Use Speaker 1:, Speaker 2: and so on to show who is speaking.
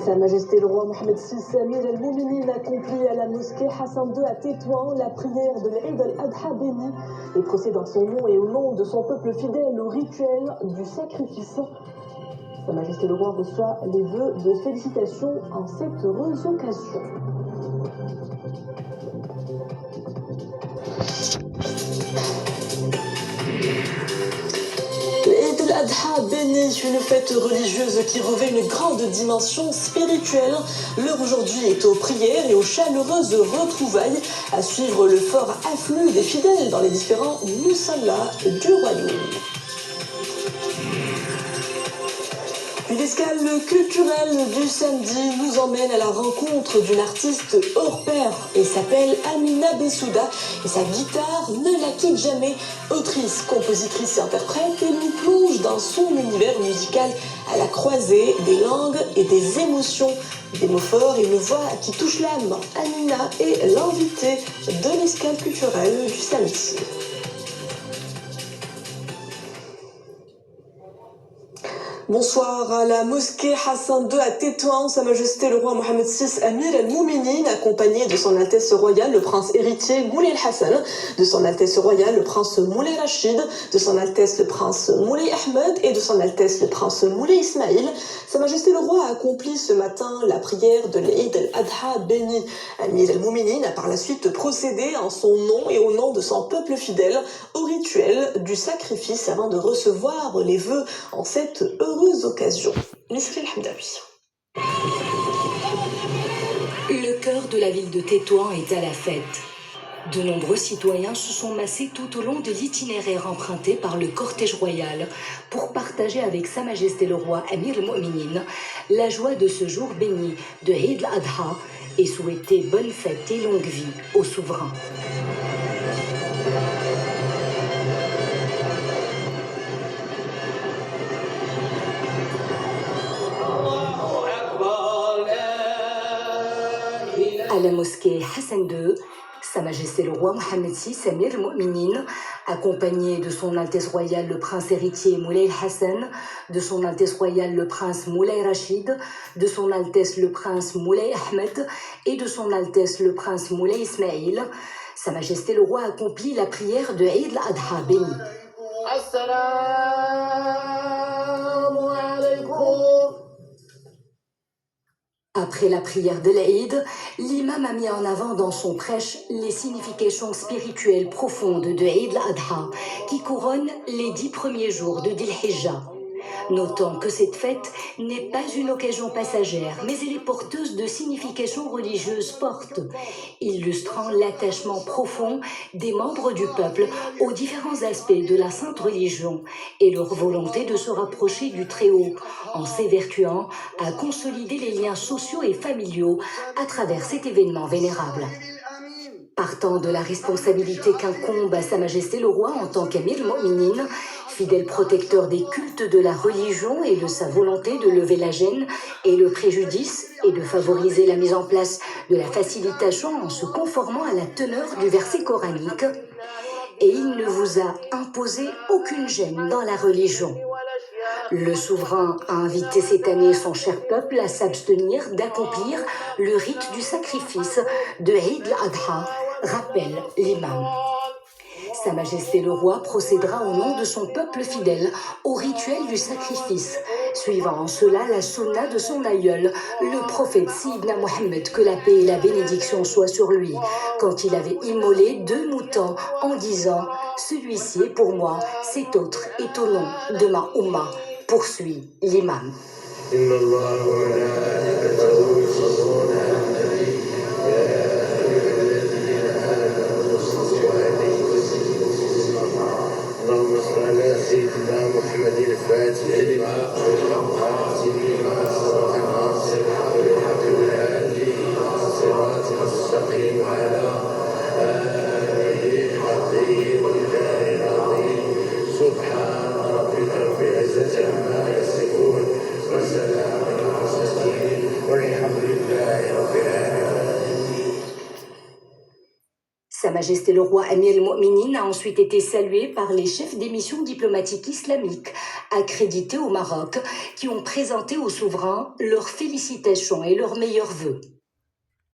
Speaker 1: Sa Majesté le roi Mohamed VI Amir el-Mouminin accomplit à la mosquée Hassan II à Tétouan la prière de l'Eid al-Adha béni et procède en son nom et au nom de son peuple fidèle au rituel du sacrifice. Sa Majesté le roi reçoit les vœux de félicitations en cette heureuse occasion. L'Eid al-Adha béni, une fête religieuse qui revêt une grande dimension spirituelle. L'heure aujourd'hui est aux prières et aux chaleureuses retrouvailles, à suivre le fort afflux des fidèles dans les différents musallahs du royaume. Une escale culturelle du samedi nous emmène à la rencontre d'une artiste hors pair et s'appelle Amina Bessouda et sa guitare ne la quitte jamais. Autrice, compositrice et interprète, elle nous plonge dans son univers musical à la croisée des langues et des émotions. Des mots forts et une voix qui touche l'âme. Amina est l'invitée de l'escale culturelle du samedi. Bonsoir à la mosquée Hassan II à Tétouan, Sa Majesté le roi Mohamed VI Amir el-Mouminin, accompagné de son Altesse royale le prince héritier Moulay Hassan, de son Altesse royale le prince Moulay Rachid, de son Altesse le prince Moulay Ahmed et de son Altesse le prince Moulay Ismail. Sa Majesté le roi a accompli ce matin la prière de l'Eid al-Adha béni. Amir el-Mouminin a par la suite procédé en son nom et au nom de son peuple fidèle au rituel du sacrifice avant de recevoir les vœux en cette heureuse occasion.
Speaker 2: Le cœur de la ville de Tétouan est à la fête. De nombreux citoyens se sont massés tout au long de l'itinéraire emprunté par le cortège royal pour partager avec Sa Majesté le roi Amir el-Mouminin la joie de ce jour béni de Eid al-Adha et souhaiter bonne fête et longue vie au souverain. À la mosquée Hassan II, Sa Majesté le roi Mohamed VI Amir el-Mouminin, accompagné de son Altesse royale le prince héritier Moulay Hassan, de son Altesse royale le prince Moulay Rachid, de son Altesse le prince Moulay Ahmed et de son Altesse le prince Moulay Ismail, Sa Majesté le roi accomplit la prière de Eid al-Adha béni. Après la prière de l'Aïd, l'imam a mis en avant dans son prêche les significations spirituelles profondes de Eid al-Adha qui couronnent les 10 premiers jours de Dhul Hijjah. Notant que cette fête n'est pas une occasion passagère, mais elle est porteuse de significations religieuses fortes, illustrant l'attachement profond des membres du peuple aux différents aspects de la sainte religion et leur volonté de se rapprocher du Très-Haut, en s'évertuant à consolider les liens sociaux et familiaux à travers cet événement vénérable. Partant de la responsabilité qu'incombe à Sa Majesté le roi en tant qu'Amir el-Mouminin, fidèle protecteur des cultes de la religion et de sa volonté de lever la gêne et le préjudice et de favoriser la mise en place de la facilitation en se conformant à la teneur du verset coranique. Et il ne vous a imposé aucune gêne dans la religion. Le souverain a invité cette année son cher peuple à s'abstenir d'accomplir le rite du sacrifice de Eid al-Adha, rappelle l'imam. Sa Majesté le roi procédera au nom de son peuple fidèle au rituel du sacrifice, suivant en cela la sunna de son aïeul, le prophète Sidna Mohammed, que la paix et la bénédiction soient sur lui, quand il avait immolé 2 moutons en disant « Celui-ci est pour moi, cet autre est au nom de ma Oumma », poursuit l'imam.
Speaker 3: سيدنا محمد الفاتح لما خاتم لما سبق الناصر بالحق والهادي الى صراط المستقيم وعلى اله قدره والله العظيم سبحان ربك رب العزه عما يصفون وسلام على المرسلين والحمد لله رب العالمين.
Speaker 2: Sa Sa Majesté le roi Amir el-Mo'minin a ensuite été salué par les chefs des missions diplomatiques islamiques accrédités au Maroc qui ont présenté au souverain leurs félicitations et leurs meilleurs vœux.